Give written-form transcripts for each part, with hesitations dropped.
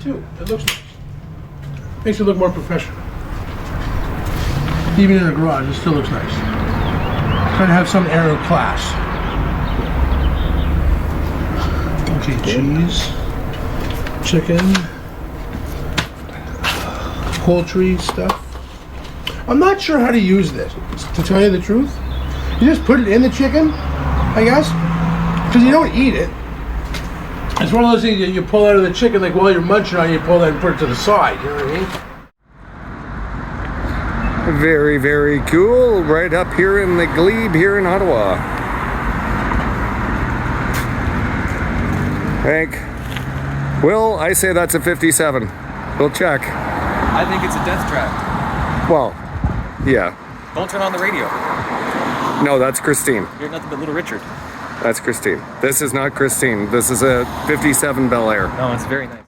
too. It looks nice. Makes it look more professional. Even in the garage, it still looks nice. Trying to have some air of class. Okay, cheese, chicken, poultry stuff. I'm not sure how to use this, to tell you the truth. You just put it in the chicken, I guess, because you don't eat it. It's one of those things that you pull out of the chicken, like while you're munching on it, you pull that and put it to the side, you know what I mean? Very, very cool. Right up here in the glebe here in Ottawa. Hank. Will, I say that's a 57. We'll check. I think it's a death trap. Well, yeah. Don't turn on the radio. No, that's Christine. You're nothing but Little Richard. That's Christine. This is not Christine. This is a 57 Bel Air. No, it's very nice.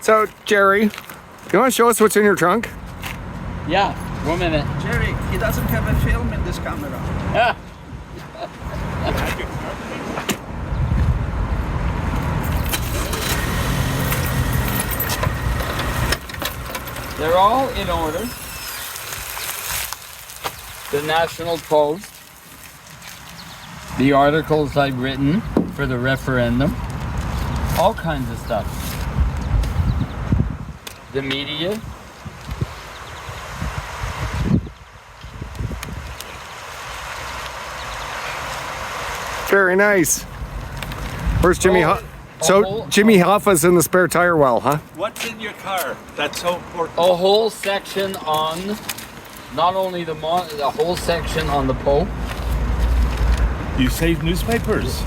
So, Gerry, you want to show us what's in your trunk? Yeah, 1 minute. Gerry, he doesn't have a film in this camera. Ah. They're all in order. The National Post, the articles I've written for the referendum, all kinds of stuff. The media. Very nice. Where's Jimmy Hoffa? So Jimmy Hoffa's in the spare tire well, huh? What's in your car? That's so important. A whole section on not only the whole section on the Pope. You save newspapers.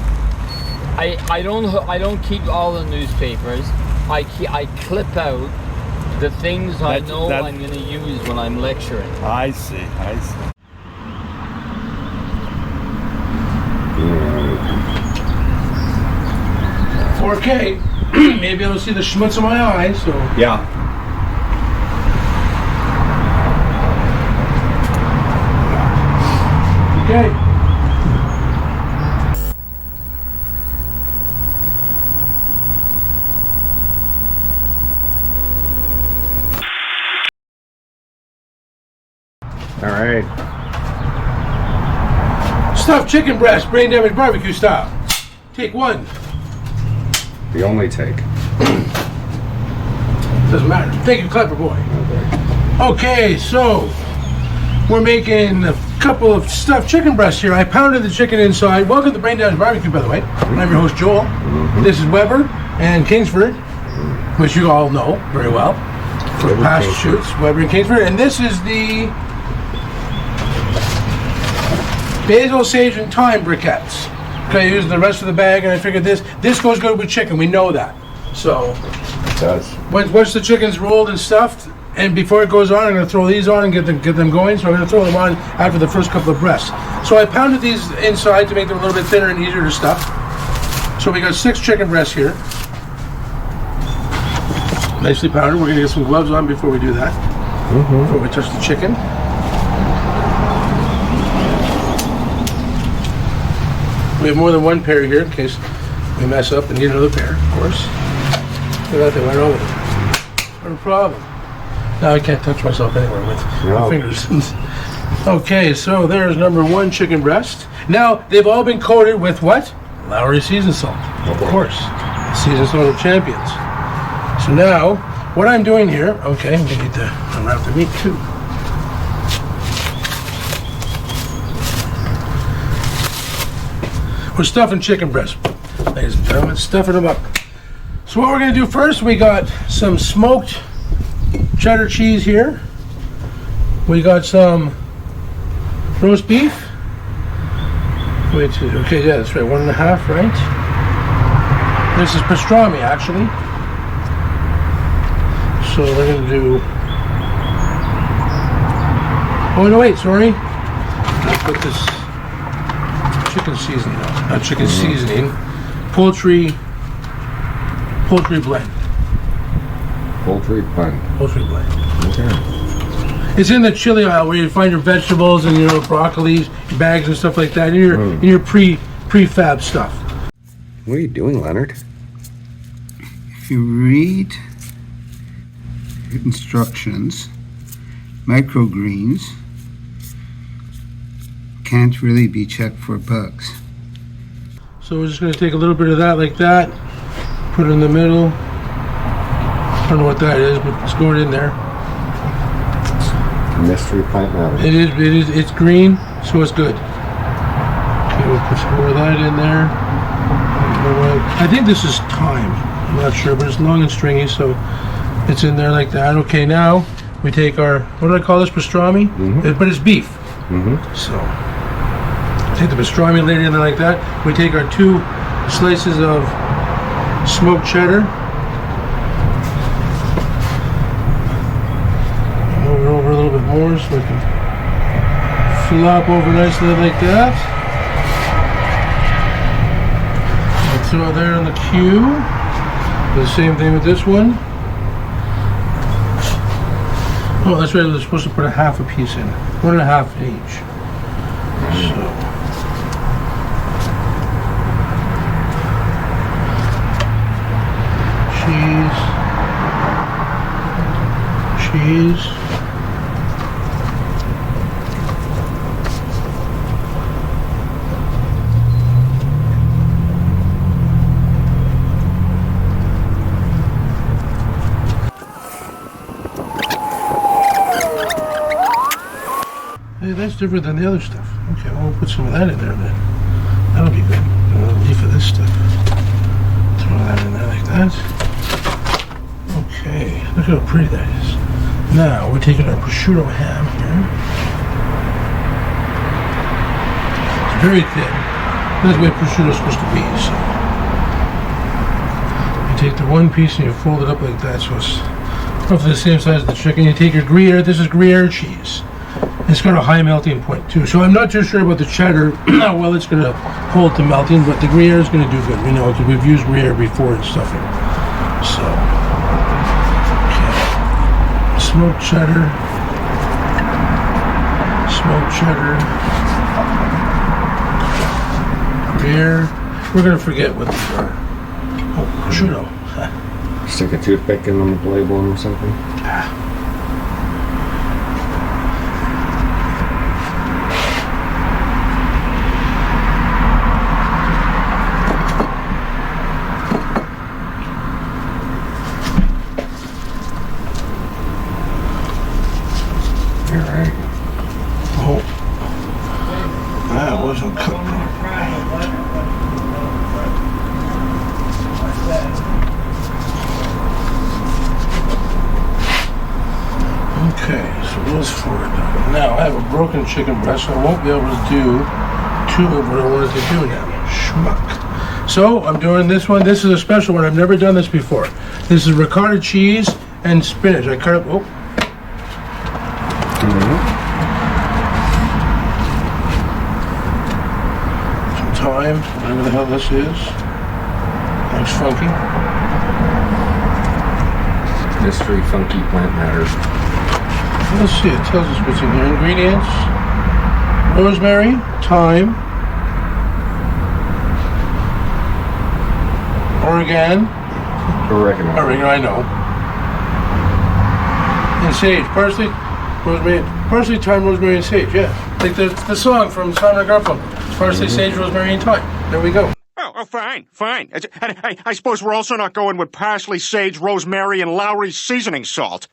I don't keep all the newspapers. I clip out the things I know I'm going to use when I'm lecturing. I see. I see. Okay, maybe I don't see the schmutz in my eyes, so. Yeah. Okay. All right. Stuffed chicken breast, brain damage barbecue style. Take one. The only take. Doesn't matter. Thank you, clever boy. Okay, so we're making a couple of stuffed chicken breasts here. I pounded the chicken inside. Welcome to Brain Damage Barbecue, by the way. I'm your host, Joel. This is Weber and Kingsford, which you all know very well from past shoots. Weber and Kingsford, and this is the basil, sage, and thyme briquettes. I used the rest of the bag, and I figured this goes good with chicken. We know that. So It does. once the chicken's rolled and stuffed, and before it goes on, I'm going to throw these on and get them going. So I'm going to throw them on after the first couple of breaths. So I pounded these inside to make them a little bit thinner and easier to stuff. So we got 6 chicken breasts here, nicely pounded. We're going to get some gloves on before we do that. Before we touch the chicken. We have more than one pair here in case we mess up and need another pair, of course. Look at that, they went over there. No problem. Now I can't touch myself anywhere with my fingers. Okay, so there's number 1 chicken breast. Now, they've all been coated with what? Lowry seasoned salt, of course. Seasoned salt of champions. So now, what I'm doing here, okay, we need to unwrap the meat too. We're stuffing chicken breasts, ladies and gentlemen, stuffing them up. So what we're going to do first, we got some smoked cheddar cheese here. We got some roast beef. Okay, yeah, that's right, 1.5, right? This is pastrami, actually. So we're going to do... Oh, no, wait, sorry. Let's put this chicken seasoning on. Not chicken seasoning. Poultry blend. Poultry blend. Poultry blend. Okay. It's in the chili aisle where you find your vegetables and your broccoli bags and stuff like that. In your prefab stuff. What are you doing, Leonard? If you read instructions, microgreens can't really be checked for bugs. So we're just going to take a little bit of that like that, put it in the middle. I don't know what that is, but it's going in there. Mystery plant matter. It's green, so it's good. Okay, we'll put some more of that in there. I think this is thyme. I'm not sure, but it's long and stringy, so it's in there like that. Okay, now we take our, what do I call this, pastrami? But it's beef. So, take the pastrami, lay it in there like that. We take our 2 slices of smoked cheddar. Over a little bit more so we can flop over nicely like that. I'll throw there on the cube. The same thing with this one. Oh, that's right, we're supposed to put a half a piece in. 1.5 in each. So. Cheese. Hey, that's different than the other stuff. Okay, well, we'll put some of that in there then. That'll be good. A leaf of this stuff. Throw that in there like that. Okay, look how pretty that is. Now, we're taking our prosciutto ham here. It's very thin. That's the way prosciutto is supposed to be, so. You take the one piece and you fold it up like that, so it's roughly the same size as the chicken. You take your Gruyere, this is Gruyere cheese. It's got a high melting point too, so I'm not too sure about the cheddar, how well it's going to hold to melting, but the Gruyere is going to do good. We know because we've used Gruyere before in stuffing. So, okay. Smoked cheddar. Gruyere. We're going to forget what these are. Oh, prosciutto. Stick a toothpick in on the label or something. Broken chicken breast, so I won't be able to do 2 of what I wanted to do now. Schmuck. So I'm doing this one. This is a special one. I've never done this before. This is ricotta cheese and spinach. I cut up. Oh. Some thyme, whatever the hell this is. Looks funky. Mystery funky plant matter. Let's see, it tells us what's in here. Ingredients: rosemary, thyme, oregano, I know, and sage. Parsley, thyme, rosemary, and sage. Yeah, like the song from Simon & Garfunkel. Parsley, sage, rosemary, and thyme. There we go. Oh, fine. I suppose we're also not going with parsley, sage, rosemary, and Lowry's seasoning salt.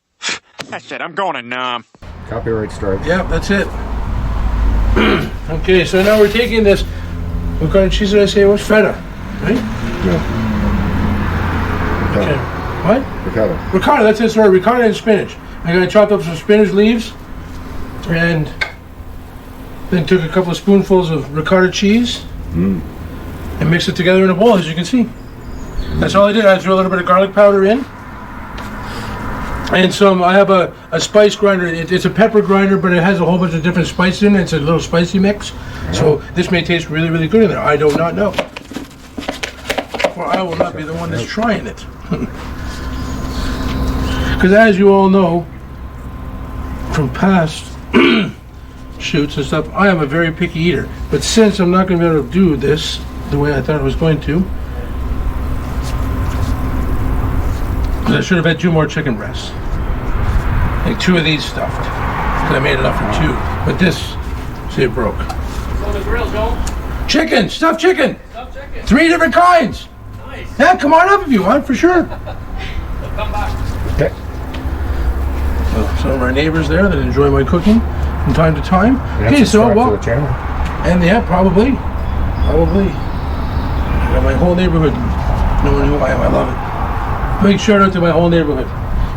That's it. I'm going to Nam. Copyright strike. Yep, that's it. Okay, so now we're taking this. What kind of cheese did I say it was? Feta, right? Yeah. Okay. What? Ricotta. Ricotta, that's it. Sorry, ricotta and spinach. I got chopped up some spinach leaves, and then took a couple of spoonfuls of ricotta cheese and mixed it together in a bowl, as you can see. That's all I did. I threw a little bit of garlic powder in. And some, I have a spice grinder. It's a pepper grinder, but it has a whole bunch of different spices in it. It's a little spicy mix. So this may taste really, really good in there. I do not know. For I will not be the one that's trying it. Because as you all know, from past shoots and stuff, I am a very picky eater. But since I'm not going to be able to do this the way I thought I was going to, I should have had 2 more chicken breasts. Like 2 of these stuffed. Because I made enough for 2. But this, see, it broke. On the grill, Joel. Chicken! Stuffed chicken! Stuffed chicken. 3 different kinds! Nice. Yeah, come on up if you want, for sure. We'll come back. Okay. So, some of our neighbors there that enjoy my cooking from time to time. Okay, so, well, and yeah, probably. I got my whole neighborhood knowing who I am. I love it. Big shout out to my whole neighborhood.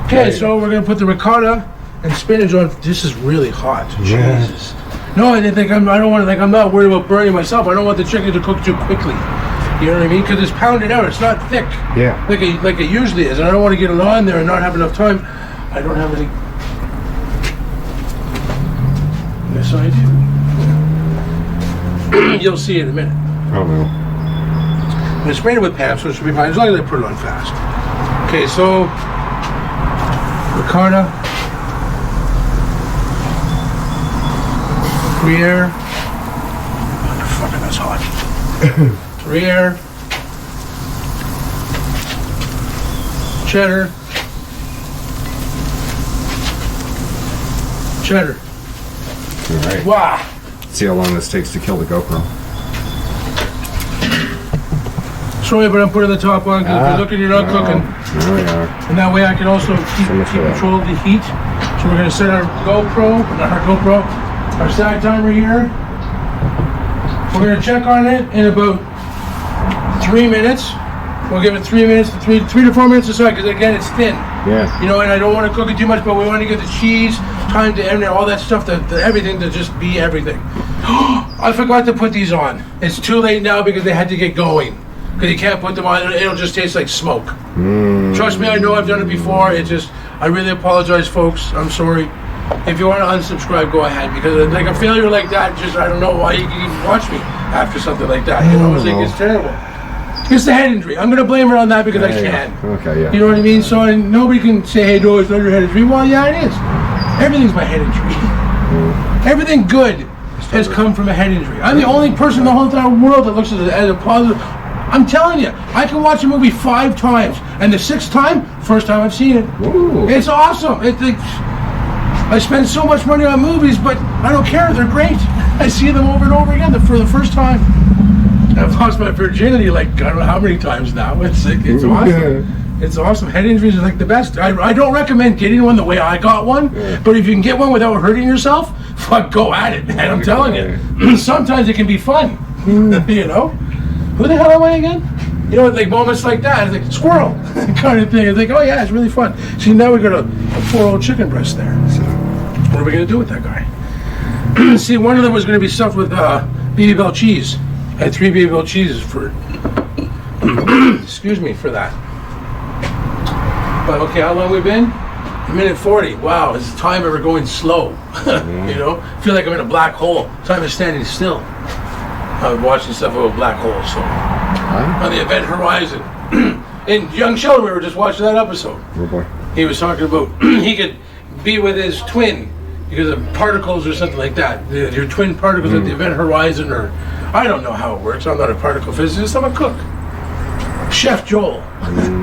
Okay, so we're gonna put the ricotta and spinach on. This is really hot. Jesus. No, I didn't think I'm not worried about burning myself. I don't want the chicken to cook too quickly. You know what I mean? Because it's pounded out. It's not thick. Yeah. Like it usually is, and I don't want to get it on there and not have enough time. I don't have any. Yes, I do. You'll see in a minute. Oh no. I'm gonna spray it with Pam, so it should be fine as long as I put it on fast. Okay, so ricotta, Gruyere. Motherfucker, that's hot. Gruyere, cheddar, All right. Wow. See how long this takes to kill the GoPro. Sorry, but I'm putting the top on because if you're looking, you're not cooking. There we are. And that way I can also keep control of the heat. So we're going to set our our stack timer here. We're going to check on it in about 3 minutes. We'll give it 3 minutes to 3 to 4 minutes aside because again it's thin. Yeah. You know, and I don't want to cook it too much, but we want to get the cheese, time to end, all that stuff, everything to just be everything. I forgot to put these on. It's too late now because they had to get going. Because you can't put them on, it'll just taste like smoke. Trust me, I know I've done it before. I really apologize, folks. I'm sorry. If you want to unsubscribe, go ahead. Because like a failure like that, I don't know why you can even watch me after something like that. You know, it's terrible. It's the head injury. I'm going to blame it on that because I can. Okay, yeah. You know what I mean? So nobody can say, hey, no, it's not your head injury. Well, yeah, it is. Everything's my head injury. Everything good has come from a head injury. I'm the only person in the whole entire world that looks at it as a positive. I'm telling you, I can watch a movie 5 times, and the 6th time, first time I've seen it. Ooh. It's awesome. I spend so much money on movies, but I don't care. They're great. I see them over and over again for the first time. I've lost my virginity like I don't know how many times now. It's awesome. It's awesome. Head injuries are like the best. I don't recommend getting one the way I got one, but if you can get one without hurting yourself, fuck, go at it, man. I'm telling you. Sometimes it can be fun. You know? Who the hell am I again? You know, like moments like that, it's like squirrel kind of thing. It's like, oh yeah, it's really fun. See, now we got a poor old chicken breast there. So, what are we gonna do with that guy? See, one of them was gonna be stuffed with BB Bell cheese. I had 3 BB Bell cheeses for, excuse me for that. But okay, how long we been? 1:40. Wow, is the time ever going slow? You know, I feel like I'm in a black hole. Time is standing still. I'm watching stuff about black holes, so on the event horizon. In Young Sheldon, we were just watching that episode. Oh boy. He was talking about he could be with his twin because of particles or something like that. Your twin particles at the event horizon, or I don't know how it works. I'm not a particle physicist. I'm a cook. Chef Joel.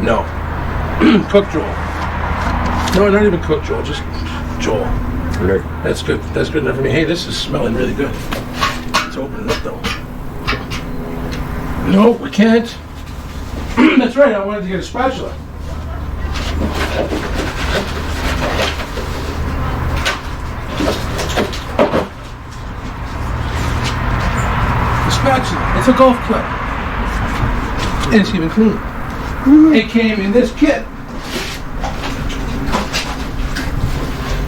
No. Cook Joel. No, not even Cook Joel. Just Joel. Okay. That's good. That's good enough for me. Hey, this is smelling really good. Let's open it up though. No, we can't. That's right, I wanted to get a spatula. The spatula, it's a golf club. And it's even clean. It came in this kit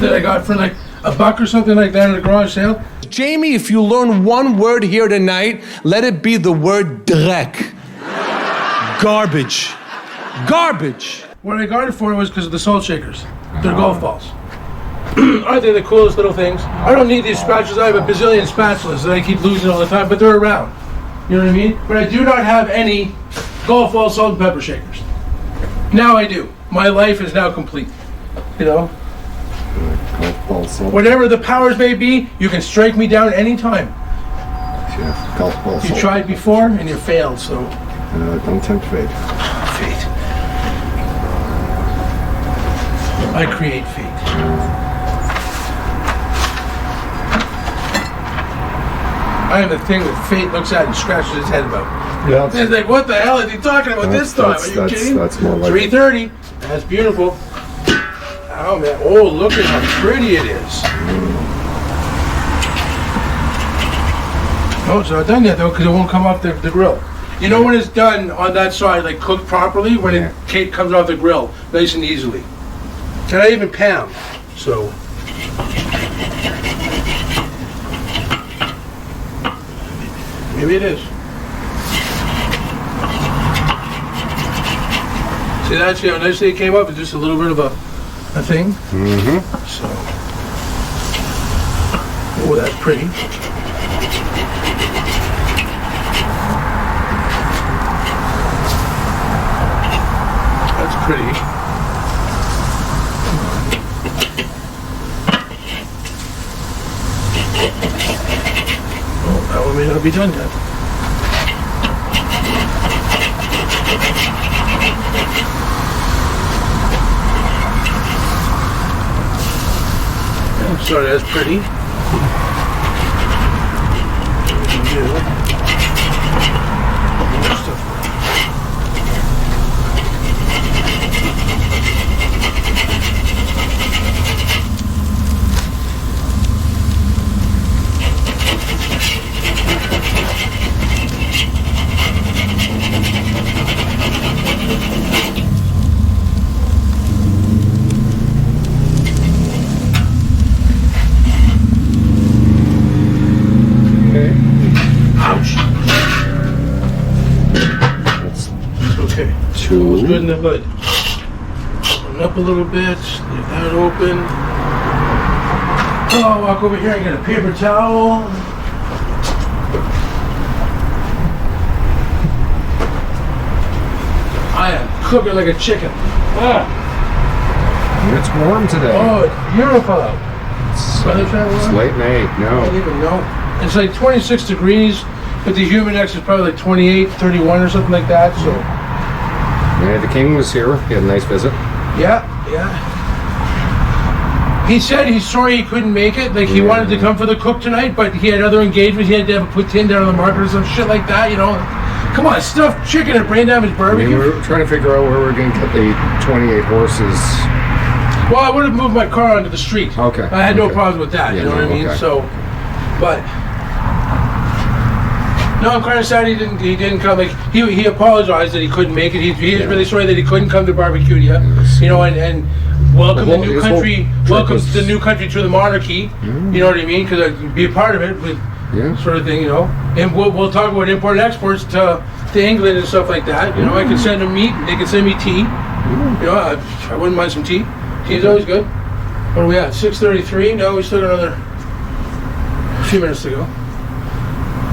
that I got for like $1 or something like that at a garage sale. Jamie, if you learn one word here tonight, let it be the word dreck. Garbage. Garbage. What I got it for was because of the salt shakers. They're golf balls. Aren't they the coolest little things? I don't need these spatulas. I have a bazillion spatulas that I keep losing all the time, but they're around. You know what I mean? But I do not have any golf ball salt and pepper shakers. Now I do. My life is now complete. You know? Golf ball salt. Whatever the powers may be, you can strike me down anytime. Yeah, golf ball You salt. tried before and you failed, so. Don't tempt fate. Fate. I create fate. I am the thing that fate looks at and scratches his head about. Yeah. It's like, what the hell is he talking about this time? Are you kidding? That's more like 3:30. That's beautiful. Oh man! Oh, look at how pretty it is. Oh, it's not done yet though, because it won't come off the grill. You know when it's done on that side, like cooked properly, when it comes off the grill, nice and easily. And I even pound, so. Maybe it is. See, that's how nicely it came up. It's just a little bit of a thing. Mm-hmm. So. Oh, that's pretty. That's pretty. Oh, that one may not be done yet. I'm sorry, that's pretty. Good in the hood. Open up a little bit, leave that open. Oh, I'll walk over here and get a paper towel. I am cooking like a chicken. Ah. It's warm today. Oh, it's beautiful out. It's late May. I don't even know. It's like 26 degrees, but the human index is probably like 28, 31 or something like that, so. Yeah, the king was here. He had a nice visit. Yeah. He said he's sorry he couldn't make it. Like, he wanted to come for the cook tonight, but he had other engagements. He had to have put tin down on the market or some shit like that, you know. Come on, stuffed chicken at BrainDamageBBQ. I mean, we were trying to figure out where we were going to get the 28 horses. Well, I would have moved my car onto the street. Okay. I had no problems with that, you know what I mean? Okay. So, but... No, I'm kind of sad he didn't come. Like, he apologized that he couldn't make it. He's really sorry that he couldn't come to barbecue you. You know, and welcome the new country. Welcome the new country to the monarchy. You know what I mean? Because I'd be a part of it with sort of thing, you know. And we'll talk about import and exports to England and stuff like that. You know, I can send them meat. They can send me tea. You know, I wouldn't mind some tea. Tea's always good. What are we at? 6:33. No, we still got another few minutes to go.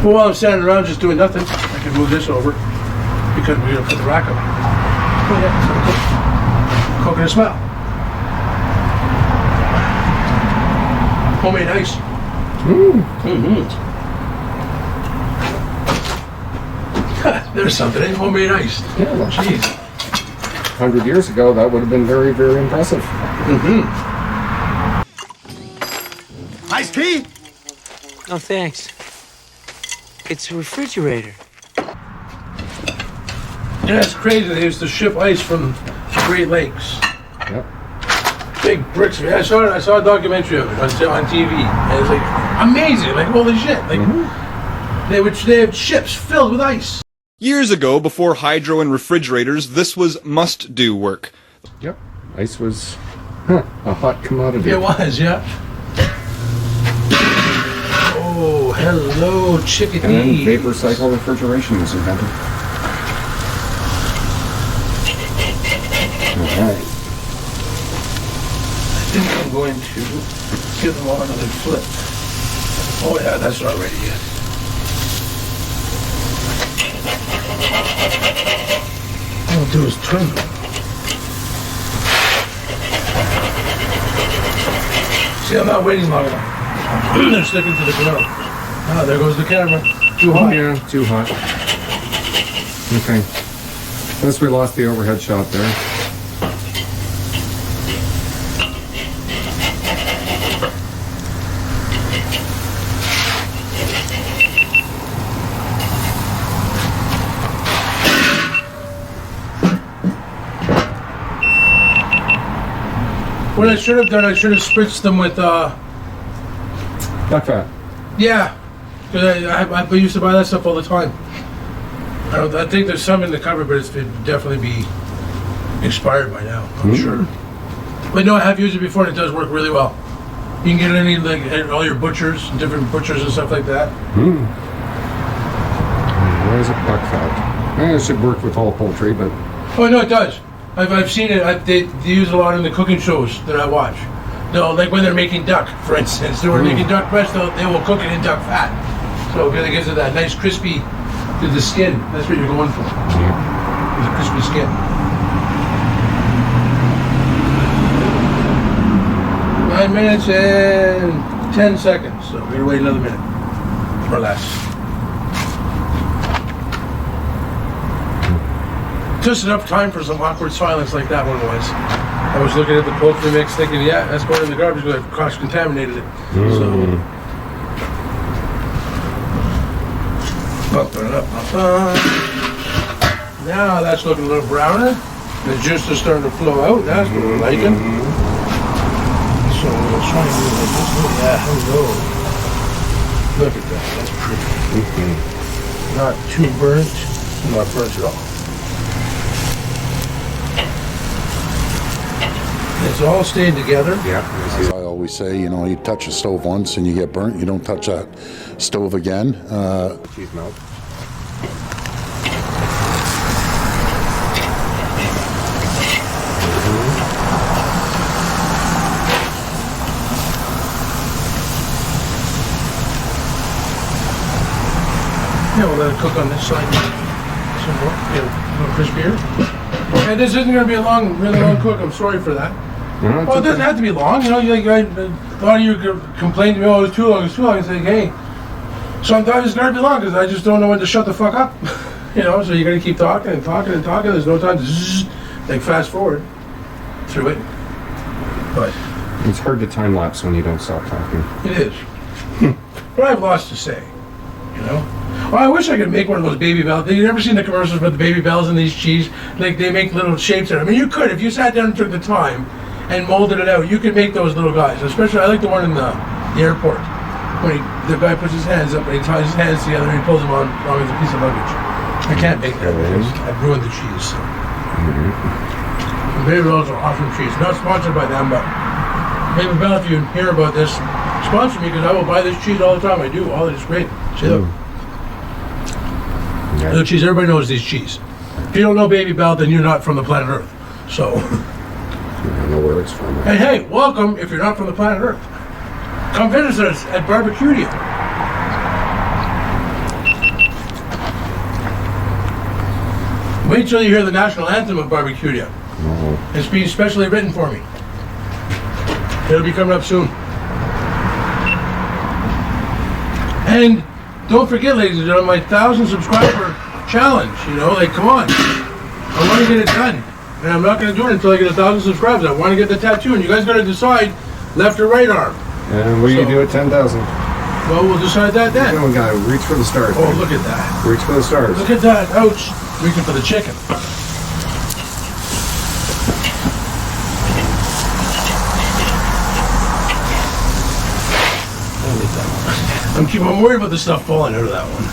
Well, while I'm standing around just doing nothing, I can move this over because we're going to put the rack up. Oh yeah, coconut smell. Homemade ice. There's something in homemade ice. Yeah, well, jeez. 100 years ago, that would have been very, very impressive. Iced tea? No, thanks. It's a refrigerator. Yeah, it's crazy. They used to ship ice from the Great Lakes. Yep. Big bricks. I saw a documentary of it on TV. And it's like amazing. Like, holy shit. Like they have ships filled with ice. Years ago, before hydro and refrigerators, this was must-do work. Yep. Ice was a hot commodity. It was, yeah. Oh, hello, chickadee. And then vapor cycle refrigeration was invented. Alright. I think I'm going to give them all another flip. Oh yeah, that's not ready yet. All I'll do is trim them. See, I'm not waiting long enough. They're sticking to the ground. Ah, there goes the camera. Too hot. Yeah, too hot. Okay. Since we lost the overhead shot there. What I should have done, I should have spritzed them with, Duck fat. yeah. Because I used to buy that stuff all the time. I think there's some in the cupboard, but it'd definitely be expired by now, I'm sure. But no, I have used it before and it does work really well. You can get any, like, at all your butchers, different butchers and stuff like that. Where is it? Duck fat. It should work with all poultry, but... Oh, no, it does. I've seen it. They use a lot in the cooking shows that I watch. No, like when they're making duck, for instance. They were making duck breast, they will cook it in duck fat. So it really gives it that nice crispy to the skin. That's what you're going for. It's a crispy skin. Nine minutes and 10 seconds. So we're gonna wait another minute or less. Just enough time for some awkward silence like that one was. I was looking at the poultry mix thinking, yeah, that's going in the garbage because I've cross-contaminated it. So, now that's looking a little browner. The juice is starting to flow out. That's what we're liking. So we'll try and do it like this. Yeah, hello. Look at that. That's pretty. Not too burnt. Not burnt at all. It's all staying together. Yeah. As I always say, you know, you touch a stove once and you get burnt. You don't touch that stove again. Cheese melt. Yeah, we'll let it cook on this side some more, get a little crispier. And this isn't going to be a really long cook. I'm sorry for that. Well, it doesn't have to be long. You know, a lot of you complain to me, oh, it's too long, it's too long. It's like, hey, sometimes it's going to be long because I just don't know when to shut the fuck up. You know, so you're going to keep talking and talking and talking. There's no time to like fast forward through it. But it's hard to time lapse when you don't stop talking. It is. But I have lots to say, you know. Oh, I wish I could make one of those baby bells. Have you ever seen the commercials with the baby bells and these cheese? Like they make little shapes out of them. I mean, you could, if you sat down and took the time and molded it out, you could make those little guys. Especially, I like the one in the airport. When the guy puts his hands up and he ties his hands together and he pulls them on along with a piece of luggage. I can't make that because I've ruined the cheese. So. Baby bells are awesome cheese. Not sponsored by them, but Baby Bell, if you hear about this, sponsor me because I will buy this cheese all the time. I do. All it's great. See, look. The cheese, everybody knows these cheese. If you don't know Baby Bell, then you're not from the planet Earth. So, I know where it's from. And hey, welcome if you're not from the planet Earth. Come visit us at Barbecudia. Wait till you hear the national anthem of Barbecudia. It's being specially written for me. It'll be coming up soon. And don't forget, ladies and gentlemen, my 1,000 subscriber challenge. You know, like, come on. I want to get it done. And I'm not going to do it until I get 1,000 subscribers. I want to get the tattoo. And you guys got to decide left or right arm. And what do you do at 10,000? Well, we'll decide that then. We got to reach for the stars. Oh, look at that. Reach for the stars. Look at that. Ouch. Reaching for the chicken. I'm worried about the stuff falling out of that one.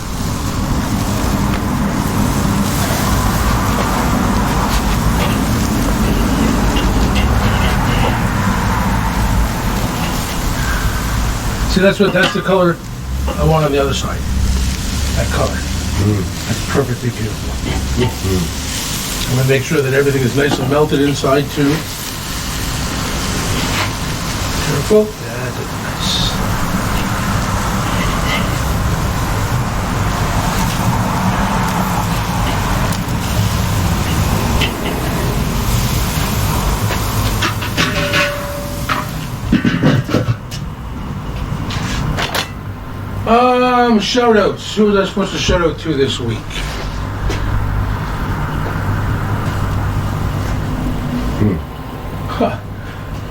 See, that's the color I want on the other side. That color. That's perfectly beautiful. I'm gonna make sure that everything is nice and melted inside too. Careful. That's nice. Shout outs. Who was I supposed to shout out to this week?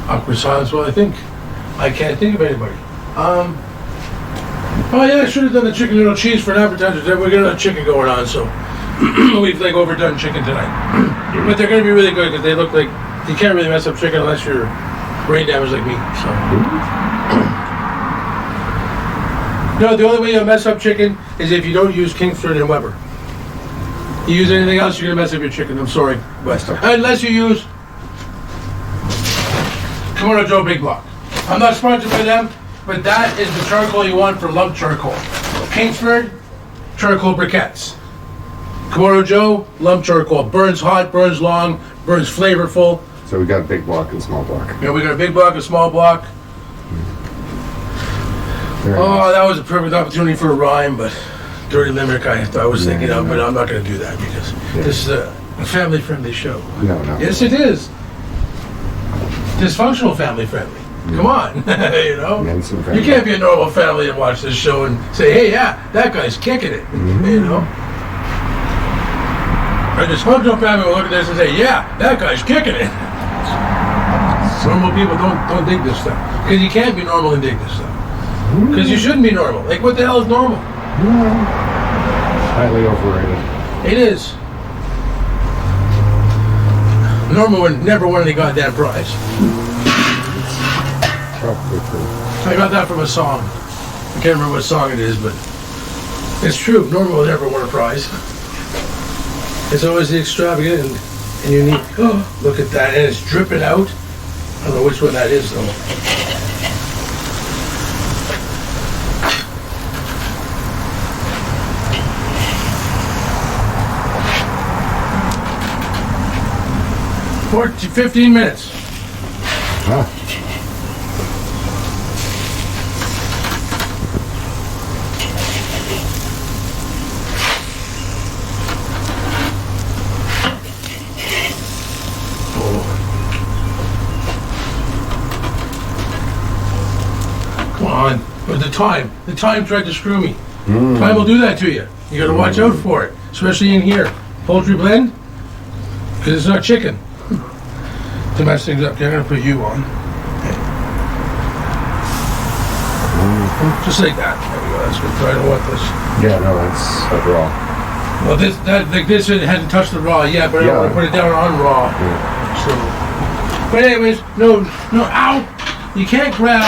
Awkward silence. Well, I can't think of anybody. Oh yeah, I should have done the chicken noodle cheese for an appetizer. We're gonna have chicken going on, so we've like overdone chicken tonight. But they're gonna be really good because they look like you can't really mess up chicken unless you're brain damage like me. So. No, the only way you'll mess up chicken is if you don't use Kingsford and Weber. You use anything else, you're gonna mess up your chicken. I'm sorry, but unless you use Kimono Joe Big Block. I'm not sponsored by them, but that is the charcoal you want for lump charcoal. Kingsford, charcoal briquettes. Kimono Joe, lump charcoal. Burns hot, burns long, burns flavorful. So we got a big block and small block. Yeah, we got a big block, a small block. That was a perfect opportunity for a rhyme, but dirty limerick I was thinking of, but I'm not going to do that because this is a family-friendly show. No. Yes, it is. Dysfunctional family-friendly. Come on, you know? You can't be a normal family and watch this show and say, hey, yeah, that guy's kicking it, you know? A dysfunctional family will look at this and say, yeah, that guy's kicking it. Normal people don't dig this stuff. Because you can't be normal and dig this stuff. Because you shouldn't be normal. Like, what the hell is normal? Highly overrated. It is. Normal would never won any goddamn prize. Probably true. I got that from a song. I can't remember what song it is, but it's true. Normal would never win a prize. It's always the extravagant and unique. Oh, look at that. And it's dripping out. I don't know which one that is, though. For 15 minutes. Huh. Come on. But the time tried to screw me. Time will do that to you. You gotta watch out for it. Especially in here. Poultry blend, because it's not chicken. To mess things up, okay, I'm gonna put you on. Okay. Just like that. There we go. That's good. I don't want this. Yeah, no, that's raw. Well, this it hadn't touched the raw yet, but I don't want to put it down on raw. Yeah. So, but anyways, no, ow! You can't grab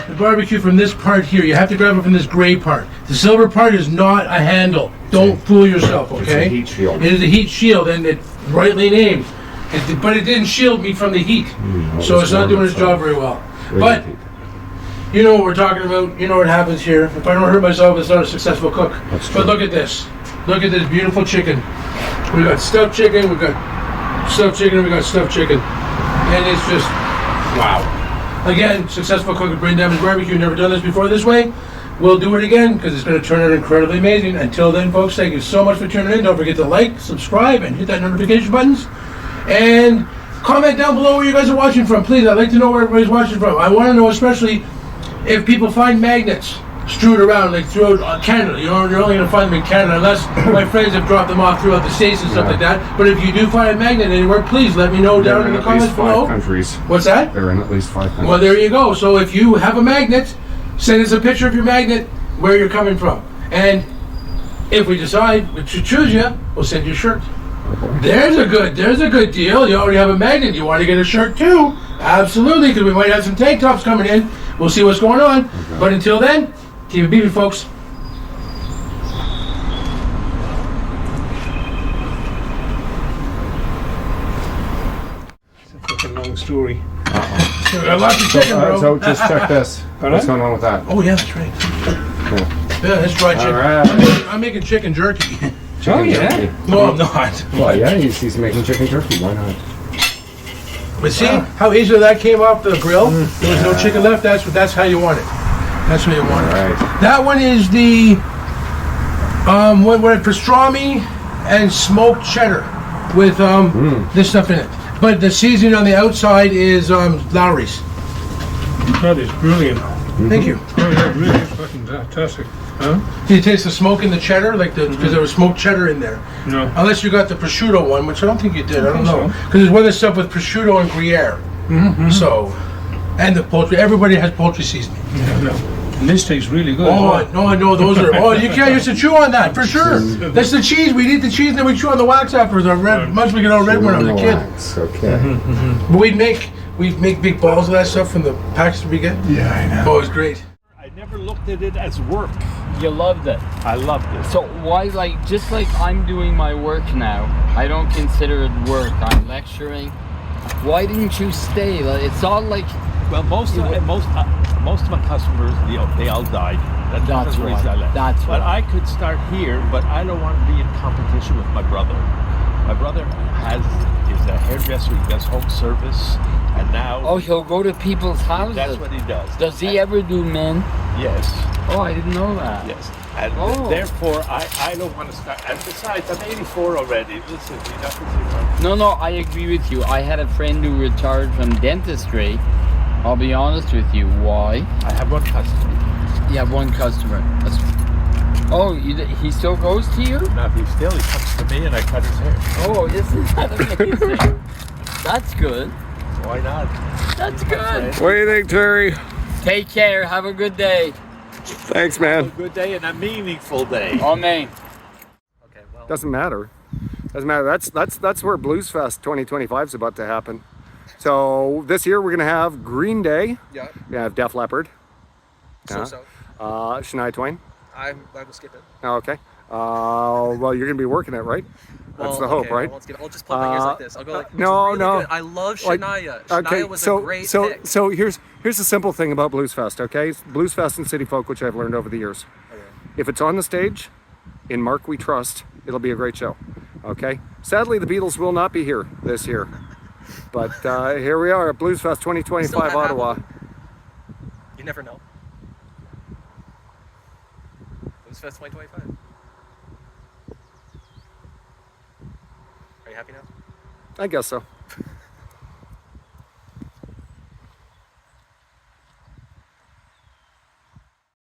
the barbecue from this part here. You have to grab it from this gray part. The silver part is not a handle. Don't fool yourself, okay? It's a heat shield. It is a heat shield, and it's rightly named. But it didn't shield me from the heat, so it's not doing its job very well. But you know what we're talking about. You know what happens here. If I don't hurt myself, it's not a successful cook. But look at this. Look at this beautiful chicken. We got stuffed chicken. We got stuffed chicken. We got stuffed chicken, and it's just wow. Again, successful cook at BrainDamageBBQ. Never done this before this way. We'll do it again because it's going to turn out incredibly amazing. Until then, folks, thank you so much for tuning in. Don't forget to like, subscribe, and hit that notification buttons. And comment down below where you guys are watching from. Please, I'd like to know where everybody's watching from. I want to know especially if people find magnets strewed around, like throughout Canada. You're only going to find them in Canada unless my friends have dropped them off throughout the States and stuff like that. But if you do find a magnet anywhere, please let me know down in the comments below. Countries. What's that? They're in at least 5 countries. Well, there you go. So if you have a magnet, send us a picture of your magnet, where you're coming from. And if we decide we should choose you, we'll send you a shirt. There's a good deal. You already have a magnet. You want to get a shirt too? Absolutely, because we might have some tank tops coming in. We'll see what's going on. Okay. But until then, keep it beefy, folks. It's a fucking long story. So I lost the chicken, bro. So just check this. What's going on with that? Oh yeah, that's right. Yeah, that's dry chicken. Right. I'm making chicken jerky. Chicken jerky? No, I'm not. Well, yeah, he's making chicken jerky. Why not? But see how easily that came off the grill? There was no chicken left. That's how you want it. That's what you want it. Right. That one is the what pastrami and smoked cheddar with this stuff in it. But the seasoning on the outside is Lowry's. That is brilliant. Thank you. Oh yeah, really fucking fantastic. Huh? Did you taste the smoke in the cheddar? Like because there was smoked cheddar in there. No. Unless you got the prosciutto one, which I don't think you did. I don't know. Because there's one that's stuff with prosciutto and Gruyere. So, and the poultry. Everybody has poultry seasoning. Yeah, no. And this tastes really good. Oh, no, I know those are. Oh, you can't used to chew on that for sure. That's the cheese. We eat the cheese and then we chew on the wax afterwards. Our red, much we get our red when I was a kid. Okay. But we'd make We make big balls of that stuff from the packs we get. Yeah, I know. Oh, it's great. I never looked at it as work. You loved it. I loved it. So why, like, just like I'm doing my work now, I don't consider it work. I'm lecturing. Why didn't you stay? Like, it's all like. Well, most of my customers, they all died. That's the reason I left. That's but right. I could start here, but I don't want to be in competition with my brother. My brother is a hairdresser. He does home service, and now. Oh, he'll go to people's houses. That's what he does. Does he ever do men? Yes. Oh, I didn't know that. Yes. And therefore, I don't want to start. And besides, I'm 84 already. Listen, you know. No, I agree with you. I had a friend who retired from dentistry. I'll be honest with you. Why? I have one customer. You have one customer. He still goes to you? No, he comes to me and I cut his hair. Oh, isn't that amazing? That's good. Why not? That's good. What do you think, Gerry? Take care. Have a good day. Thanks, man. Have a good day and a meaningful day. Amen. Doesn't matter. Doesn't matter. That's where Blues Fest 2025 is about to happen. So this year we're gonna have Green Day. Yeah. We have Def Leppard. So. Shania Twain. I will skip it. Oh, okay. Well, you're gonna be working it, right? That's the hope, right? I won't skip it. I'll just plug my ears like this. I'll go like. No. Good. I love Shania. Shania was a great pick. So here's the simple thing about Blues Fest, okay? Blues Fest and City Folk, which I've learned over the years. Okay. If it's on the stage, in Mark we trust, it'll be a great show. Okay. Sadly, the Beatles will not be here this year, but here we are at Blues Fest 2025 Ottawa. You never know. Blues Fest 2025. Are you happy now? I guess so.